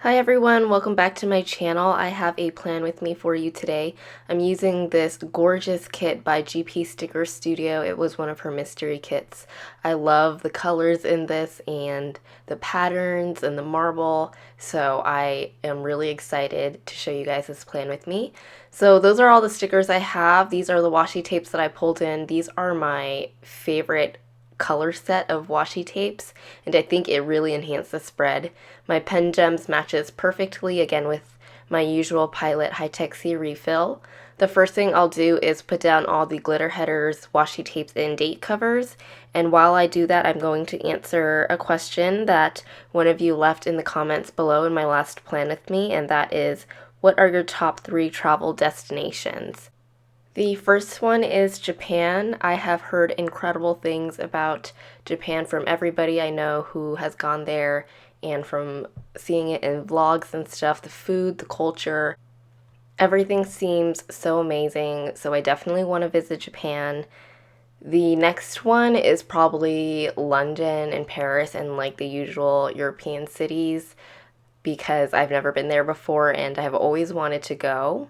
Hi everyone, welcome back to my channel. I have a plan with me for you today. I'm using this gorgeous kit by GP Sticker Studio. It was one of her mystery kits. I love the colors in this and the patterns and the marble, so I am really excited to show you guys this plan with me. So those are all the stickers I have. These are the washi tapes that I pulled in. These are my favorite color set of washi tapes, and I think it really enhanced the spread. My PenGems matches perfectly, again with my usual Pilot High-Tech C refill. The first thing I'll do is put down all the glitter headers, washi tapes, and date covers, and while I do that, I'm going to answer a question that one of you left in the comments below in my last plan with me, and that is, what are your top 3 travel destinations? The first one is Japan. I have heard incredible things about Japan from everybody I know who has gone there, and from seeing it in vlogs and stuff. The food, the culture, everything seems so amazing, so I definitely want to visit Japan. The next one is probably London and Paris and like the usual European cities because I've never been there before and I have always wanted to go.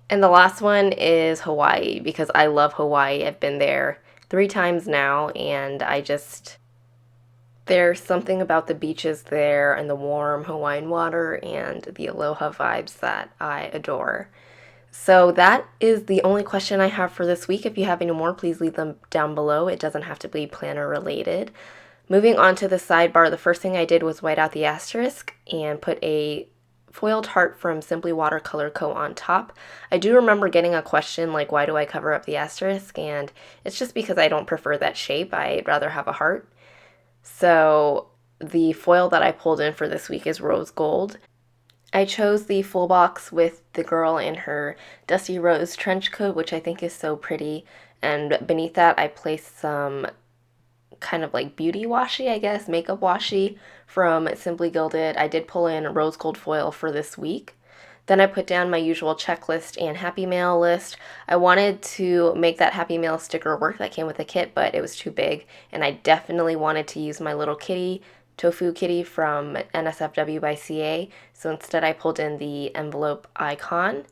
And the last one is Hawaii because I love Hawaii. I've been there 3 times now and there's something about the beaches there and the warm Hawaiian water and the aloha vibes that I adore. So that is the only question I have for this week. If you have any more, please leave them down below. It doesn't have to be planner related. Moving on to the sidebar, the first thing I did was white out the asterisk and put a foiled heart from Simply Watercolor Co. on top. I do remember getting a question like, why do I cover up the asterisk? And it's just because I don't prefer that shape. I'd rather have a heart. So the foil that I pulled in for this week is rose gold. I chose the full box with the girl in her dusty rose trench coat, which I think is so pretty. And beneath that, I placed some kind of like beauty washi, I guess, makeup washi from Simply Gilded. I did pull in rose gold foil for this week. Then I put down my usual checklist and Happy Mail list. I wanted to make that Happy Mail sticker work that came with the kit, but it was too big, and I definitely wanted to use my little kitty, Tofu Kitty from NSFW by CA, so instead I pulled in the envelope icon.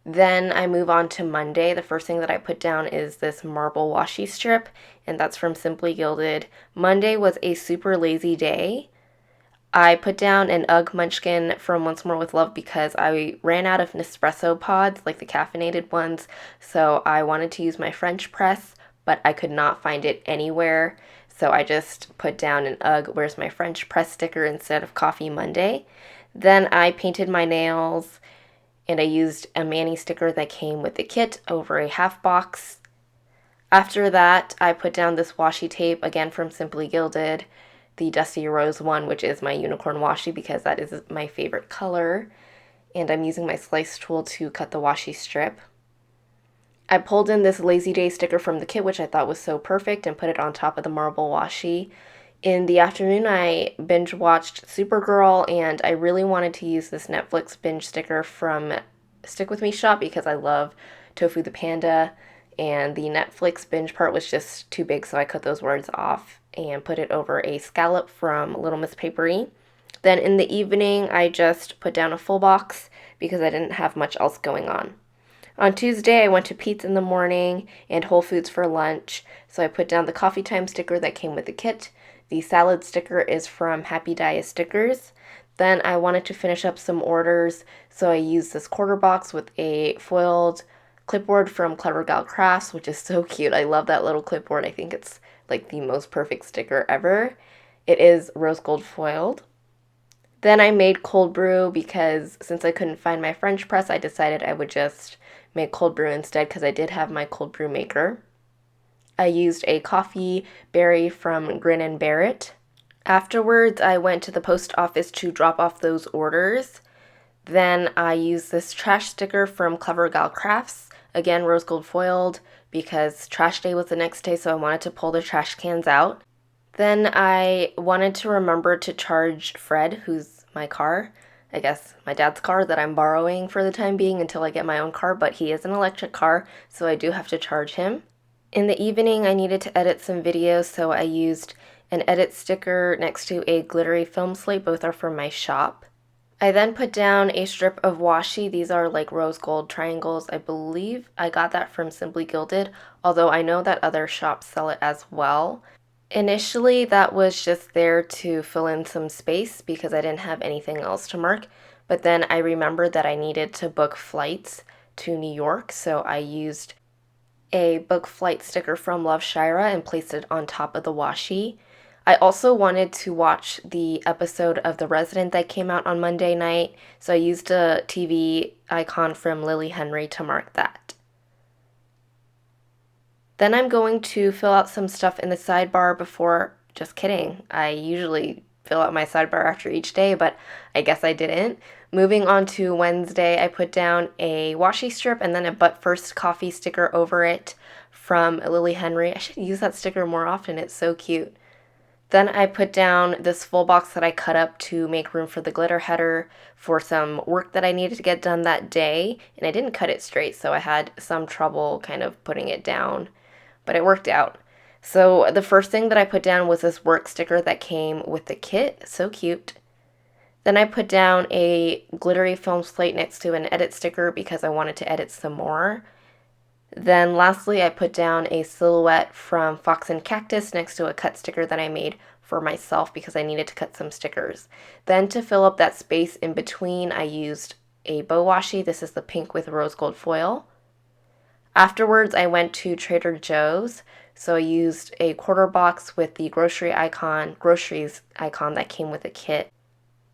Then I move on to Monday. The first thing that I put down is this marble washi strip, and that's from Simply Gilded. Monday was a super lazy day. I put down an UGG Munchkin from Once More With Love because I ran out of Nespresso pods, like the caffeinated ones, so I wanted to use my French press, but I could not find it anywhere, so I just put down an UGG Where's My French Press sticker instead of Coffee Monday. Then I painted my nails, and I used a Manny sticker that came with the kit over a half box. After that, I put down this washi tape, again from Simply Gilded, the Dusty Rose one, which is my unicorn washi because that is my favorite color. And I'm using my slice tool to cut the washi strip. I pulled in this Lazy Day sticker from the kit, which I thought was so perfect, and put it on top of the marble washi. In the afternoon, I binge watched Supergirl, and I really wanted to use this Netflix binge sticker from Stick With Me shop because I love Tofu the Panda, and the Netflix binge part was just too big, so I cut those words off and put it over a scallop from Little Miss Paperie. Then in the evening, I just put down a full box because I didn't have much else going on. On Tuesday, I went to Pete's in the morning and Whole Foods for lunch, so I put down the coffee time sticker that came with the kit. The salad sticker is from Happy Dia Stickers. Then I wanted to finish up some orders, so I used this quarter box with a foiled clipboard from Clever Gal Crafts, which is so cute. I love that little clipboard. I think it's like the most perfect sticker ever. It is rose gold foiled. Then I made cold brew because since I couldn't find my French press, I decided I would just make cold brew instead because I did have my cold brew maker. I used a coffee berry from Grin and Barrett. Afterwards, I went to the post office to drop off those orders. Then I used this trash sticker from Clever Gal Crafts, again rose gold foiled, because trash day was the next day, so I wanted to pull the trash cans out. Then I wanted to remember to charge Fred, who's my car, I guess my dad's car that I'm borrowing for the time being until I get my own car, but he is an electric car, so I do have to charge him. In the evening, I needed to edit some videos, so I used an edit sticker next to a glittery film slate. Both are from my shop. I then put down a strip of washi. These are like rose gold triangles. I believe I got that from Simply Gilded, although I know that other shops sell it as well. Initially, that was just there to fill in some space because I didn't have anything else to mark, but then I remembered that I needed to book flights to New York, so I used a book flight sticker from Love Shaira and placed it on top of the washi. I also wanted to watch the episode of The Resident that came out on Monday night, so I used a TV icon from Lily Henry to mark that. Then I'm going to fill out some stuff in the sidebar before, just kidding, I usually fill out my sidebar after each day, but I guess I didn't. Moving on to Wednesday, I put down a washi strip and then a But First coffee sticker over it from Lily Henry. I should use that sticker more often, it's so cute. Then I put down this full box that I cut up to make room for the glitter header for some work that I needed to get done that day, and I didn't cut it straight, so I had some trouble kind of putting it down, but it worked out. So the first thing that I put down was this work sticker that came with the kit, so cute. Then I put down a glittery foam slate next to an edit sticker because I wanted to edit some more. Then lastly, I put down a silhouette from Fox and Cactus next to a cut sticker that I made for myself because I needed to cut some stickers. Then to fill up that space in between, I used a bow washi. This is the pink with rose gold foil. Afterwards, I went to Trader Joe's, so I used a quarter box with the groceries icon that came with the kit.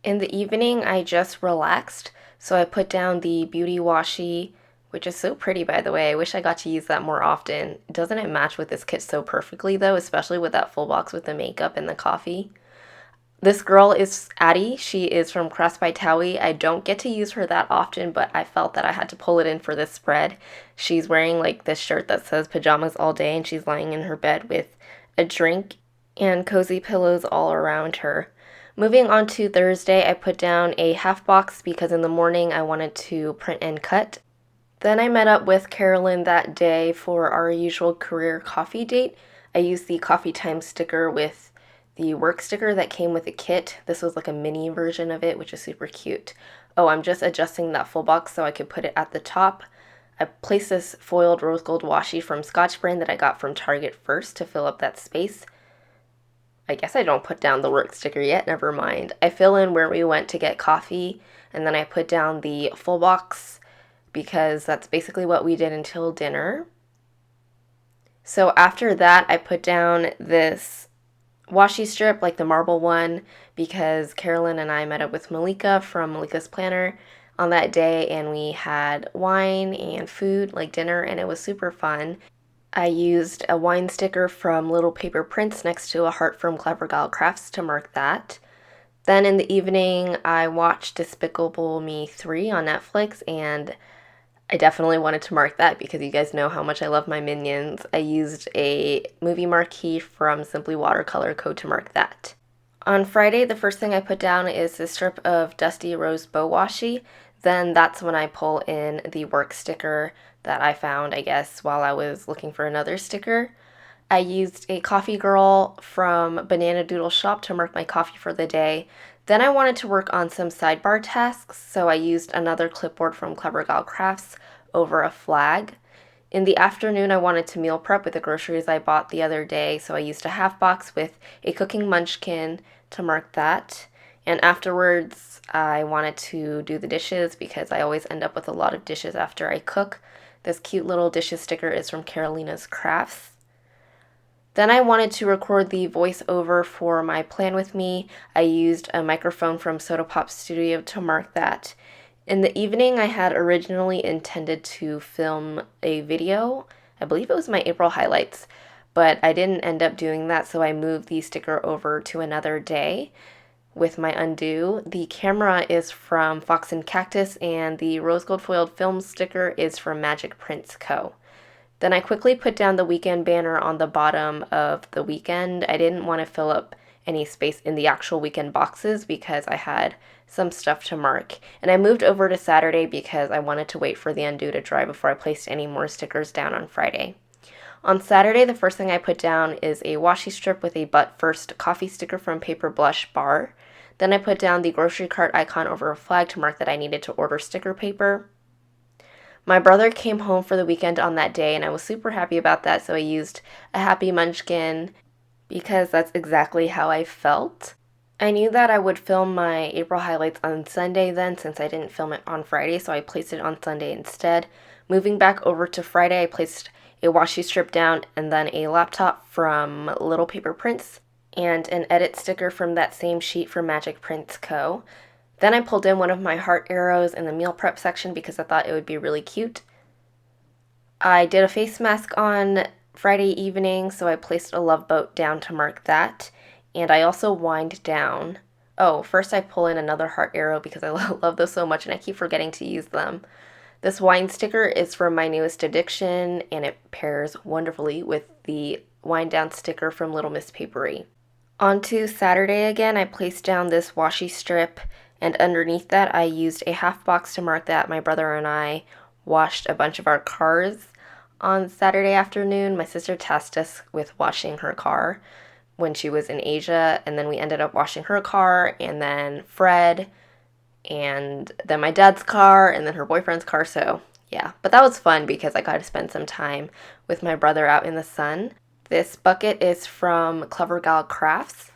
In the evening, I just relaxed, so I put down the beauty washi, which is so pretty, by the way. I wish I got to use that more often. Doesn't it match with this kit so perfectly, though, especially with that full box with the makeup and the coffee? This girl is Addie. She is from Crafts by Towie. I don't get to use her that often, but I felt that I had to pull it in for this spread. She's wearing like this shirt that says pajamas all day, and she's lying in her bed with a drink and cozy pillows all around her. Moving on to Thursday, I put down a half box because in the morning I wanted to print and cut. Then I met up with Carolyn that day for our usual career coffee date. I used the coffee time sticker with the work sticker that came with the kit. This was like a mini version of it, which is super cute. Oh, I'm just adjusting that full box so I could put it at the top. I placed this foiled rose gold washi from Scotch brand that I got from Target first to fill up that space. I guess I don't put down the work sticker yet, never mind. I fill in where we went to get coffee, and then I put down the full box because that's basically what we did until dinner. So after that, I put down this washi strip, like the marble one, because Carolyn and I met up with Malika from Malika's Planner on that day, and we had wine and food, like dinner, and it was super fun. I used a wine sticker from Little Paper Prints next to a heart from Clever Gal Crafts to mark that. Then in the evening, I watched Despicable Me 3 on Netflix, and I definitely wanted to mark that because you guys know how much I love my Minions. I used a movie marquee from Simply Watercolor Co. to mark that. On Friday, the first thing I put down is this strip of Dusty Rose Bow Washi. Then that's when I pull in the work sticker that I found, I guess, while I was looking for another sticker. I used a Coffee Girl from Banana Doodle Shop to mark my coffee for the day. Then I wanted to work on some sidebar tasks, so I used another clipboard from Clever Gal Crafts over a flag. In the afternoon, I wanted to meal prep with the groceries I bought the other day, so I used a half box with a cooking munchkin to mark that. And afterwards, I wanted to do the dishes because I always end up with a lot of dishes after I cook. This cute little dishes sticker is from Carolina's Crafts. Then I wanted to record the voiceover for my plan with me. I used a microphone from Soda Pop Studio to mark that. In the evening, I had originally intended to film a video. I believe it was my April highlights, but I didn't end up doing that, so I moved the sticker over to another day with my undo. The camera is from Fox and Cactus, and the rose gold foiled film sticker is from Magic Prints Co. Then I quickly put down the weekend banner on the bottom of the weekend. I didn't want to fill up any space in the actual weekend boxes because I had some stuff to mark. And I moved over to Saturday because I wanted to wait for the undo to dry before I placed any more stickers down on Friday. On Saturday, the first thing I put down is a washi strip with a But First coffee sticker from Paper Blush Bar. Then I put down the grocery cart icon over a flag to mark that I needed to order sticker paper. My brother came home for the weekend on that day, and I was super happy about that, so I used a happy munchkin because that's exactly how I felt. I knew that I would film my April highlights on Sunday then, since I didn't film it on Friday, so I placed it on Sunday instead. Moving back over to Friday, I placed a washi strip down and then a laptop from Little Paper Prints and an edit sticker from that same sheet from Magic Prints Co. Then I pulled in one of my heart arrows in the meal prep section because I thought it would be really cute. I did a face mask on Friday evening, so I placed a love boat down to mark that. And I also wind down. Oh, first I pull in another heart arrow because I love those so much and I keep forgetting to use them. This wine sticker is from my newest addiction and it pairs wonderfully with the wind down sticker from Little Miss Paperie. On to Saturday again, I placed down this washi strip, and underneath that I used a half box to mark that my brother and I washed a bunch of our cars on Saturday afternoon. My sister tasked us with washing her car when she was in Asia, and then we ended up washing her car, and then Fred, and then my dad's car, and then her boyfriend's car, so yeah. But that was fun because I got to spend some time with my brother out in the sun. This bucket is from Clever Gal Crafts.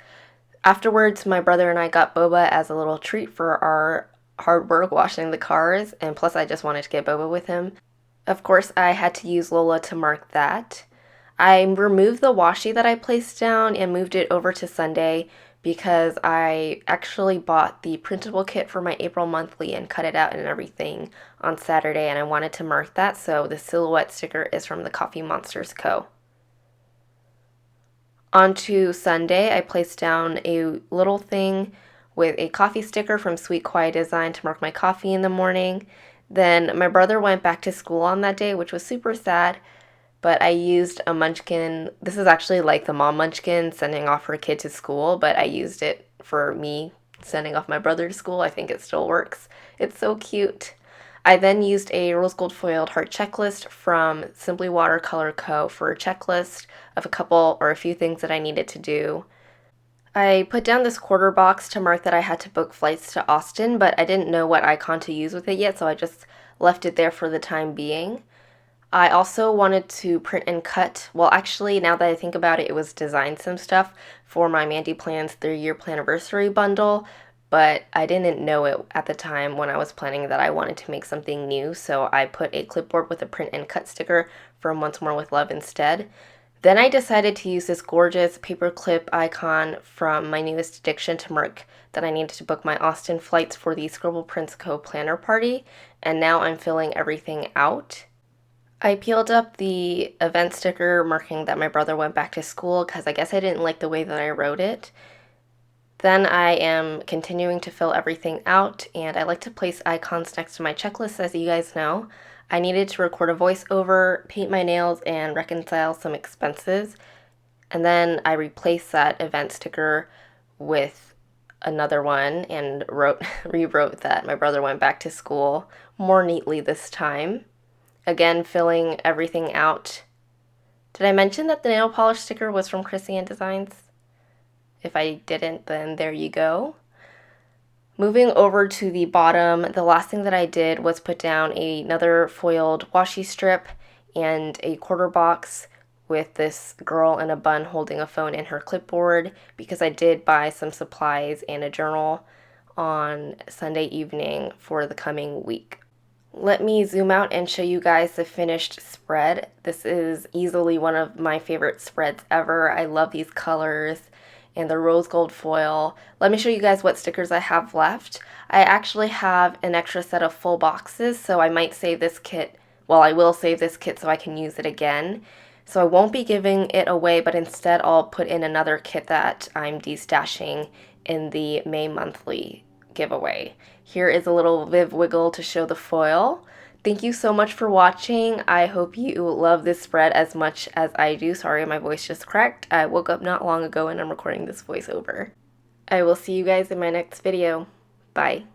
Afterwards, my brother and I got Bubba as a little treat for our hard work washing the cars, and plus I just wanted to get Bubba with him. Of course, I had to use Lola to mark that. I removed the washi that I placed down and moved it over to Sunday because I actually bought the printable kit for my April monthly and cut it out and everything on Saturday, and I wanted to mark that, so the silhouette sticker is from the Coffee Monsterz Co. On to Sunday, I placed down a little thing with a coffee sticker from EricaGDesigns to mark my coffee in the morning. Then my brother went back to school on that day, which was super sad, but I used a munchkin. This is actually like the mom munchkin sending off her kid to school, but I used it for me sending off my brother to school. I think it still works. It's so cute. I then used a rose gold foiled heart checklist from Simply Watercolor Co. for a checklist of a couple or a few things that I needed to do. I put down this quarter box to mark that I had to book flights to Austin, but I didn't know what icon to use with it yet, so I just left it there for the time being. I also wanted to print and cut. Well, actually, now that I think about it, it was design some stuff for my MandyPlans 3-year planiversary bundle, but I didn't know it at the time when I was planning that I wanted to make something new, so I put a clipboard with a print and cut sticker from Once More with Love instead. Then I decided to use this gorgeous paper clip icon from my newest addiction to mark that I needed to book my Austin flights for the Scribble Prints Co. planner party, and now I'm filling everything out. I peeled up the event sticker marking that my brother went back to school because I guess I didn't like the way that I wrote it. Then I am continuing to fill everything out, and I like to place icons next to my checklist, as you guys know. I needed to record a voiceover, paint my nails, and reconcile some expenses. And then I replaced that event sticker with another one and rewrote that my brother went back to school more neatly this time. Again, filling everything out. Did I mention that the nail polish sticker was from EricaGDesigns? If I didn't, then there you go. Moving over to the bottom, the last thing that I did was put down another foiled washi strip and a quarter box with this girl in a bun holding a phone in her clipboard because I did buy some supplies and a journal on Sunday evening for the coming week. Let me zoom out and show you guys the finished spread. This is easily one of my favorite spreads ever. I love these colors and the rose gold foil. Let me show you guys what stickers I have left. I actually have an extra set of full boxes, so I might save this kit. Well, I will save this kit so I can use it again. So I won't be giving it away, but instead I'll put in another kit that I'm destashing in the May monthly giveaway. Here is a little Viv wiggle to show the foil. Thank you so much for watching. I hope you love this spread as much as I do. Sorry, my voice just cracked. I woke up not long ago and I'm recording this voiceover. I will see you guys in my next video. Bye.